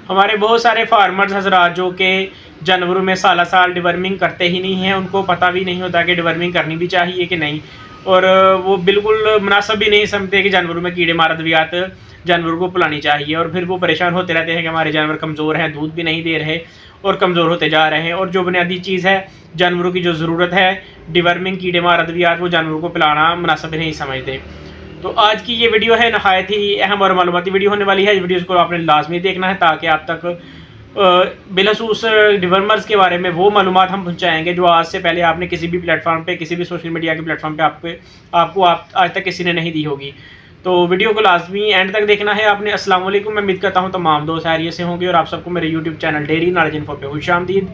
हमारे बहुत सारे फार्मर्स हजरात जो कि जानवरों में साल साल डिवर्मिंग करते ही नहीं हैं, उनको पता भी नहीं होता कि डिवर्मिंग करनी भी चाहिए कि नहीं, और वो बिल्कुल मुनासिब भी नहीं समझते कि जानवरों में कीड़े मार अद्वियात जानवरों को पिलानी चाहिए। और फिर वो परेशान होते रहते हैं कि हमारे जानवर कमज़ोर हैं, दूध भी नहीं दे रहे और कमज़ोर होते जा रहे हैं। और जो बुनियादी चीज़ है जानवरों की जो ज़रूरत है, डिवर्मिंग कीड़े मार अद्वियात, वो जानवरों को पिलाना मुनासिब नहीं समझते। तो आज की ये वीडियो है नहायत ही अहम और मालूमाती वीडियो होने वाली है। इस वीडियो को आपने लाजमी देखना है ताकि आप तक बिलखसूस डिवर्मर्स के बारे में वो मालूमात हम पहुँचाएँगे जो आज से पहले आपने किसी भी प्लेटफॉर्म पे, किसी भी सोशल मीडिया के प्लेटफॉर्म पे आपको आज तक किसी ने नहीं दी होगी। तो वीडियो को लाजमी एंड तक देखना है आपने। अस्सलाम वालेकुम, मैं उम्मीद करता हूँ तमाम दोस्त खैरियत से होंगे और आप सबको मेरे YouTube channel daily knowledge info पे खुशामदीद।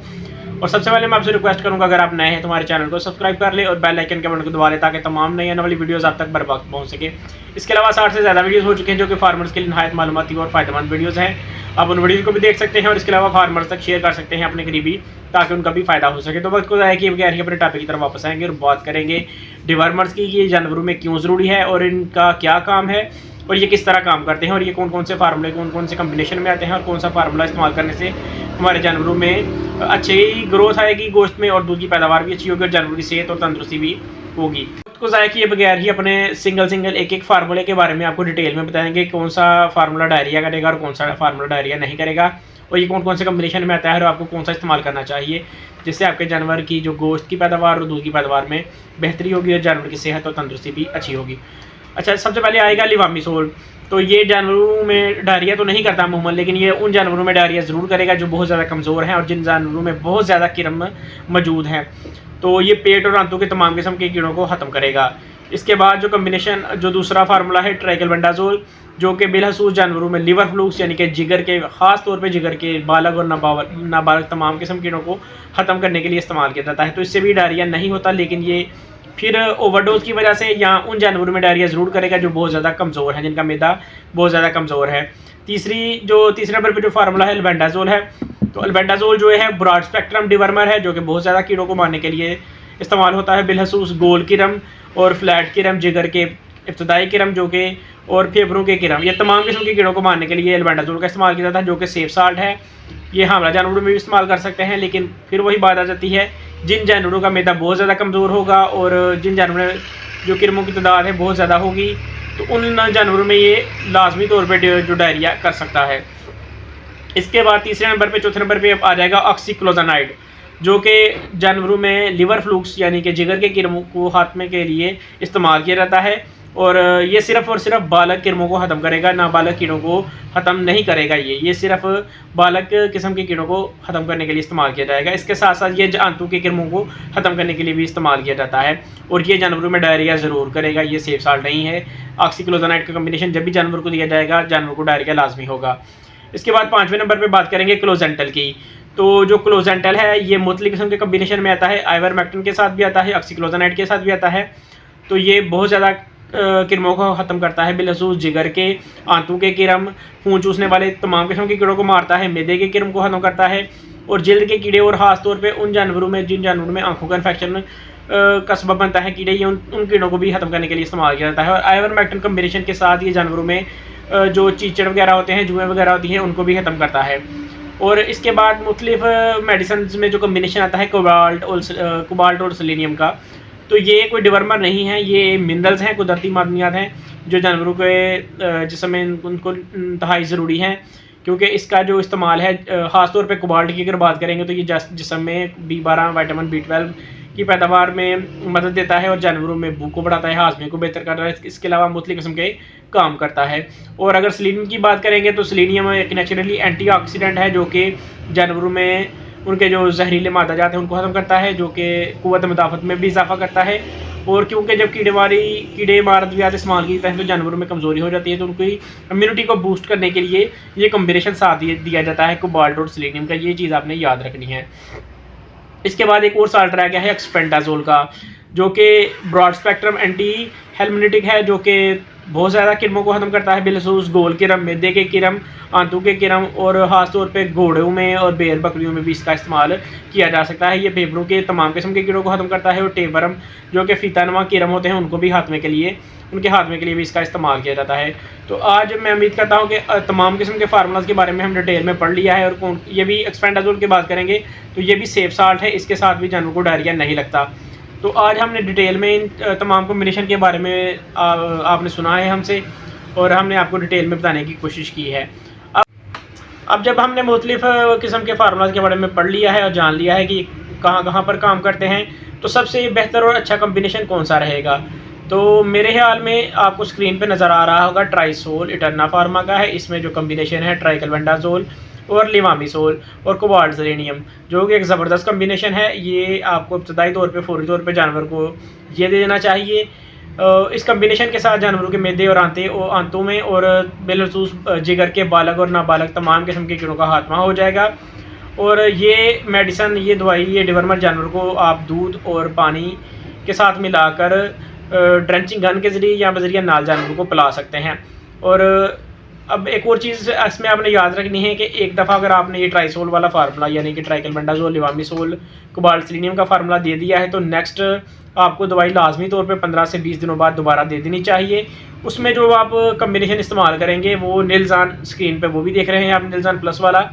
और सबसे पहले मैं आपसे रिक्वेस्ट करूंगा, अगर आप नए हैं तो हमारे चैनल को सब्सक्राइब कर ले और बेल आइकन के बटन को दबा लें ताकि तमाम नई आने वाली वीडियोस आप तक बर वक्त पहुंच सके। इसके अलावा 60 से ज़्यादा वीडियोस हो चुके हैं जो कि फार्मर्स के लिए नहायत मालूमाती और फ़ायदेमंद वीडियोस हैं। आप उन वीडियोज़ को भी देख सकते हैं और इसके अलावा फार्मर्स तक शेयर कर सकते हैं अपने करीबी, ताकि उनका भी फ़ायदा हो सके। तो वक्त को ज़ाया किए बगैर ही अपने टॉपिक की तरफ वापस आएंगे और बात करेंगे डिवर्मर्स की, ये जानवरों में क्यों ज़रूरी है और इनका क्या काम है और ये किस तरह काम करते हैं और ये कौन कौन से फार्मूले कौन कौन से कम्बिनेशन में आते हैं और कौन सा फार्मूला इस्तेमाल करने से हमारे जानवरों में अच्छी ग्रोथ आएगी, गोश्त में, और दूध की पैदावार भी अच्छी होगी और जानवरों की सेहत और तंदुरुस्ती भी होगी। वक्त को ज़ाया किए बगैर ही अपने सिंगल एक एक फार्मूले के बारे में आपको डिटेल में बताएंगे कौन सा फार्मूला डायरिया करेगा और कौन सा फार्मूला डायरिया नहीं करेगा, और ये कौन कौन से कम्बिनेशन में आता है और आपको कौन सा इस्तेमाल करना चाहिए जिससे आपके जानवर की जो गोश्त की पैदावार और दूध की पैदावार में बेहतरी होगी और जानवर की सेहत और तंदुरुस्ती भी अच्छी होगी। अच्छा, सबसे पहले आएगा लिवामिसोल। तो ये जानवरों में डायरिया तो नहीं करता अमूमन, लेकिन ये उन जानवरों में डायरिया ज़रूर करेगा जो बहुत ज़्यादा कमज़ोर हैं और जिन जानवरों में बहुत ज़्यादा किरम मौजूद हैं। तो ये पेट और आंतों के तमाम किस्म के कीड़ों को ख़त्म करेगा। इसके बाद जो कम्बिनेशन, जो दूसरा फार्मूला है ट्राइक्लोबेंडाजोल, जो कि बिलखसूस जानवरों में लिवर फ्लूक्स यानी कि जिगर के, ख़ास तौर पे जिगर के बालग और नाबालग तमाम किस्म कीड़ों को ख़त्म करने के लिए इस्तेमाल किया जाता है। तो इससे भी डायरिया नहीं होता, लेकिन ये फिर ओवरडोज की वजह से या उन जानवरों में डायरिया ज़रूर करेगा जो बहुत ज़्यादा कमज़ोर हैं, जिनका मैदा बहुत ज़्यादा कमज़ोर है। तीसरे नंबर पर जो फार्मूला है अल्बेंडाजोल है। तो अल्बेंडाजोल जो है ब्रॉड स्पेक्ट्रम डिवर्मर है जो कि बहुत ज़्यादा कीड़ों को मारने के लिए इस्तेमाल होता है। बिलखसूस गोल किरम और फ्लैट किरम, जिगर के इब्तदाई किरम जो कि, और फेफड़ों के किरम, ये तमाम किस्म के कीड़ों को मारने के लिए अल्बेंडाजोल का इस्तेमाल किया जाता है जो कि सेफ साल्ट है। ये हमला जानवरों में भी इस्तेमाल कर सकते हैं, लेकिन फिर वही बात आ जाती है, जिन जानवरों का मैदा बहुत ज़्यादा कमज़ोर होगा और जिन जानवरों में जो किरमों की तादाद है बहुत ज़्यादा होगी, तो उन जानवरों में ये लाजमी तौर पर जो डायरिया कर सकता है। इसके बाद चौथे नंबर पे आ जाएगा ऑक्सीक्लोजानाइड, जो कि जानवरों में लिवर फ्लूक्स यानी कि जिगर के किरमों को खात्मे के लिए इस्तेमाल किया जाता है। और ये सिर्फ़ और सिर्फ बालक किरमों को ख़त्म करेगा, नाबालग कीड़ों को ख़त्म नहीं करेगा। ये सिर्फ बालक किस्म के कीड़ों को ख़त्म करने के लिए इस्तेमाल किया जाएगा। इसके साथ साथ ये आंतों के किरमों को ख़त्म करने के लिए भी इस्तेमाल किया जाता है और ये जानवरों में डायरिया ज़रूर करेगा। ये सेफ साल्ट नहीं है। ऑक्सीक्लोजानाइड का कम्बिनेशन जब भी जानवर को दिया जाएगा, जानवर को डायरिया लाजमी होगा। इसके बाद 5वें नंबर पर बात करेंगे क्लोजेंटल की। तो जो क्लोजेंटल है ये मुख्तलिफ किस्म के कम्बिनेशन में आता है, आइवरमेक्टिन के साथ भी आता है, ऑक्सीक्लोजानाइड के साथ भी आता है। तो ये बहुत ज़्यादा किरमों को ख़त्म करता है, बिलखसूस जिगर के, आंतों के किरम, खून चूसने वाले तमाम किस्म के कीड़ों को मारता है, मैदे के किरम को ख़त्म करता है और जल्द के कीड़े, और ख़ास तौर पे उन जानवरों में जिन जानवरों में आंखों का इन्फेक्शन का सबब बनता है कीड़े, ये उन कीड़ों को भी ख़त्म करने के लिए इस्तेमाल किया जाता है। और आइवरमेक्टिन कम्बिनेशन के साथ ये जानवरों में जो चीचड़ वगैरह होते हैं, जुएँ वगैरह होती हैं, उनको भी ख़त्म करता है। और इसके बाद मुख्तलिफ मेडिसिन में जो कम्बिनेशन आता है कोबाल्ट और सेलेनियम का, तो ये कोई डिवर्मर नहीं है, ये मिनरल्स हैं, कुदरती मादनियात हैं जो जानवरों के जिस्म में उनको इंतहाई ज़रूरी हैं, क्योंकि इसका जो इस्तेमाल है ख़ास तौर पे कोबाल्ट की अगर बात करेंगे तो ये जिस्म में B12, विटामिन B12 की पैदावार में मदद देता है और जानवरों में भूख को बढ़ाता है, हाजमे को बेहतर करता है। इसके अलावा मुख्तलिफ किस्म के काम करता है। और अगर सेलेनियम की बात करेंगे तो सेलेनियम एक नेचुरली एंटीऑक्सीडेंट है जो कि जानवरों में उनके जो जहरीले मादाजात हैं उनको ख़त्म करता है, जो कि क़ुव्वत मुदाफ़त में भी इजाफ़ा करता है। और क्योंकि जब कीड़े मार अद्वियात इस्तेमाल की जाते हैं तो जानवरों में कमज़ोरी हो जाती है, तो उनकी इम्यूनिटी को बूस्ट करने के लिए ये कम्बिनेशन साथ दिया जाता है कोबाल्ट और सेलेनियम का। ये चीज़ आपने याद रखनी है। इसके बाद एक और साल्ट रह गया है एक्सपेंडाजोल का, जो कि ब्रॉड स्पेक्ट्रम एंटी हेलमिनेटिक है, जो कि बहुत ज़्यादा किरमों को ख़त्म करता है, बिलखसूस गोल किरम, मैदे के किरम, आंतों के किरम और ख़ास तौर पे घोड़ों में और बेर बकरियों में भी इसका इस्तेमाल किया जा सकता है। ये फेफड़ों के तमाम किस्म के कीड़ों को ख़त्म करता है और टेपवर्म जो कि फीतानुमा किरम होते हैं उनको भी हाथमे के लिए भी इसका इस्तेमाल किया जाता है। तो आज मैं उम्मीद करता हूँ कि तमाम किस्म के फार्मूलाज के बारे में हम डिटेल में पढ़ लिया है। और ये भी एक्सपेंडाजोल की बात करेंगे तो ये भी सेफ साल्ट है, इसके साथ भी जानवर को डायरिया नहीं लगता। तो आज हमने डिटेल में इन तमाम कॉम्बिनेशन के बारे में आपने सुना है हमसे और हमने आपको डिटेल में बताने की कोशिश की है। अब जब हमने मुख्तलिफ़ किस्म के फार्मूलाज के बारे में पढ़ लिया है और जान लिया है कि कहाँ कहाँ पर काम करते हैं, तो सबसे बेहतर और अच्छा कॉम्बिनेशन कौन सा रहेगा, तो मेरे ख्याल में आपको स्क्रीन पे नज़र आ रहा होगा ट्राइसोल इटर्ना फार्मा का है। इसमें जो कॉम्बिनेशन है ट्राइकलबेंडाजोल और लिवामिसोल और कोबाल्ट सेलेनियम, जो कि एक ज़बरदस्त कॉम्बिनेशन है। ये आपको इब्तदाई तौर पे फौरी तौर पे जानवर को ये दे देना चाहिए। इस कॉम्बिनेशन के साथ जानवरों के मैदे और आंतों में और बिलखसूस जिगर के बालग और नाबालग तमाम किस्म के कीड़ों का खात्मा हो जाएगा। और ये मेडिसन, ये दवाई, ये डिवर्मर जानवर को आप दूध और पानी के साथ मिलाकर ड्रेंचिंग गन के ज़रिए या बजरिया नाल जानवरों को पिला सकते हैं। और अब एक और चीज़ इसमें आपने याद रखनी है कि एक दफ़ा अगर आपने ये ट्राइसोल वाला फार्मूला यानी कि ट्राइकलबेंडाजोल, लिवामिसोल, कोबाल्ट सेलेनियम का फार्मूला दे दिया है, तो नेक्स्ट आपको दवाई लाजमी तौर पे 15 से 20 दिनों बाद दोबारा दे देनी चाहिए। उसमें जो आप कम्बिनेशन इस्तेमाल करेंगे वो निलजान, स्क्रीन पे वो भी देख रहे हैं आप, निलजान प्लस वाला।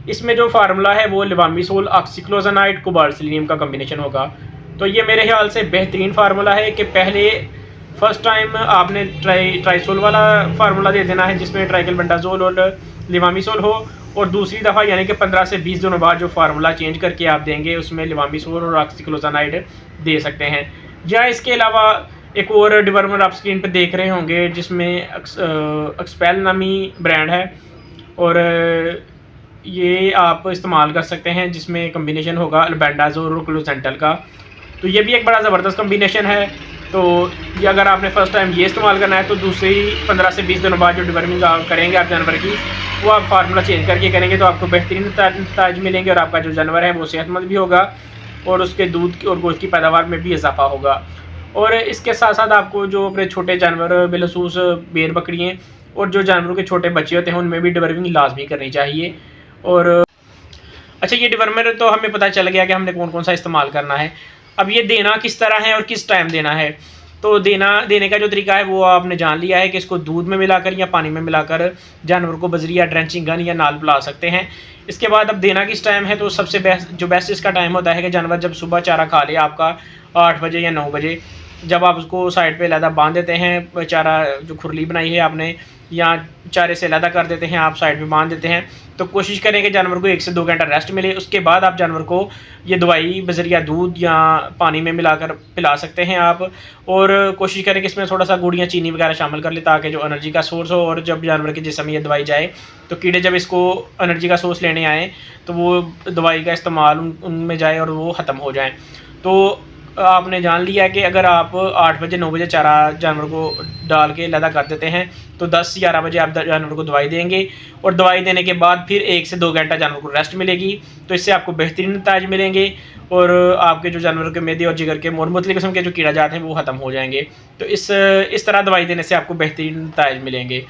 इसमें जो फार्मूला है वो लिवामिसोल, ऑक्सीक्लोजनाइड, कोबाल्ट सेलेनियम का कम्बिनेशन होगा। तो ये मेरे ख्याल से बेहतरीन फार्मूला है कि पहले फर्स्ट टाइम आपने ट्राइसोल वाला फार्मूला दे देना है जिसमें ट्राइकलबेंडाजोल और लिवामिसोल हो, और दूसरी दफ़ा यानी कि 15 से 20 दिनों बाद जो फार्मूला चेंज करके आप देंगे उसमें लिवामिसोल और ऑक्सीक्लोजनाइड दे सकते हैं। या इसके अलावा एक और डिवर्मर आप स्क्रीन पर देख रहे होंगे जिसमें एक्सपेल नामी ब्रांड है, और ये आप इस्तेमाल कर सकते हैं जिसमें कम्बिनेशन होगा अल्बेंडाजोल और क्लोजेंटल का। तो ये भी एक बड़ा ज़बरदस्त कम्बिनेशन है। तो ये अगर आपने फ़र्स्ट टाइम ये इस्तेमाल करना है तो दूसरी 15 से 20 दिनों बाद जो डिवर्मिंग करेंगे आप जानवर की, वो आप फार्मूला चेंज करके करेंगे तो आपको बेहतरीन नतीजे मिलेंगे और आपका जो जानवर है वो सेहतमंद भी होगा और उसके दूध और गोश्त की पैदावार में भी इजाफा होगा। और इसके साथ साथ आपको जो अपने छोटे जानवर बिलखसूस बेर बकरियाँ और जो जानवरों के छोटे बच्चे होते हैं उनमें भी डिवर्मिंग लाजमी करनी चाहिए। और अच्छा, ये डिवर्मर तो हमें पता चल गया कि हमने कौन कौन सा इस्तेमाल करना है। अब ये देना किस तरह है और किस टाइम देना है, तो देने का जो तरीका है वो आपने जान लिया है कि इसको दूध में मिलाकर या पानी में मिलाकर जानवर को बजरिया, ड्रेंचिंग गन या नाल पिला सकते हैं। इसके बाद अब देना किस टाइम है, तो सबसे बेस्ट इसका टाइम होता है कि जानवर जब सुबह चारा खा ले आपका 8 बजे या 9 बजे, जब आप उसको साइड पे अलहदा बांध देते हैं, चारा जो खुरली बनाई है आपने या चारे से अलहदा कर देते हैं, आप साइड में बांध देते हैं, तो कोशिश करें कि जानवर को 1 से 2 घंटा रेस्ट मिले। उसके बाद आप जानवर को ये दवाई बजरिया दूध या पानी में मिलाकर पिला सकते हैं आप। और कोशिश करें कि इसमें थोड़ा सा गुड़ या चीनी वगैरह शामिल कर ले ताकि जो एनर्जी का सोर्स हो, और जब जानवर के जिस्म में ये दवाई जाए तो कीड़े जब इसको एनर्जी का सोर्स लेने आए तो वो दवाई का इस्तेमाल उनमें जाए और वो ख़त्म हो जाए। तो आपने जान लिया कि अगर आप 8 बजे 9 बजे चारा जानवर को डाल के अलहदा कर देते हैं तो 10-11 बजे आप जानवर को दवाई देंगे, और दवाई देने के बाद फिर 1 से 2 घंटा जानवर को रेस्ट मिलेगी। तो इससे आपको बेहतरीन नतीजे मिलेंगे और आपके जो जानवर के मैदे और जिगर के और मुख्तलिफ़ किस्म के जो कीड़ा जाते हैं वो ख़त्म हो जाएंगे। तो इस तरह दवाई देने से आपको बेहतरीन नतीजे मिलेंगे।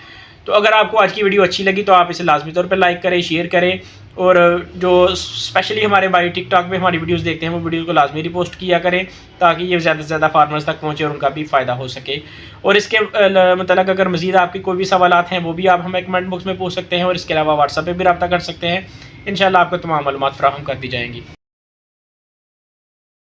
तो अगर आपको आज की वीडियो अच्छी लगी तो आप इसे लाजमी तौर पर लाइक करें, शेयर करें, और जो स्पेशली हमारे भाई टिकटॉक पे हमारी वीडियोस देखते हैं वो वीडियोस को लाजमी रिपोस्ट किया करें ताकि ये ज़्यादा से ज़्यादा फार्मर्स तक पहुँचे और उनका भी फ़ायदा हो सके। और इसके मतलब अगर मज़ीद आपके कोई भी सवालात हैं वो भी आप हमें कमेंट बॉक्स में पूछ सकते हैं, और इसके अलावा व्हाट्सएप पे भी रब्ता कर सकते हैं। इंशाल्लाह आपको तमाम मालूमात फ़राहम कर दी जाएंगी।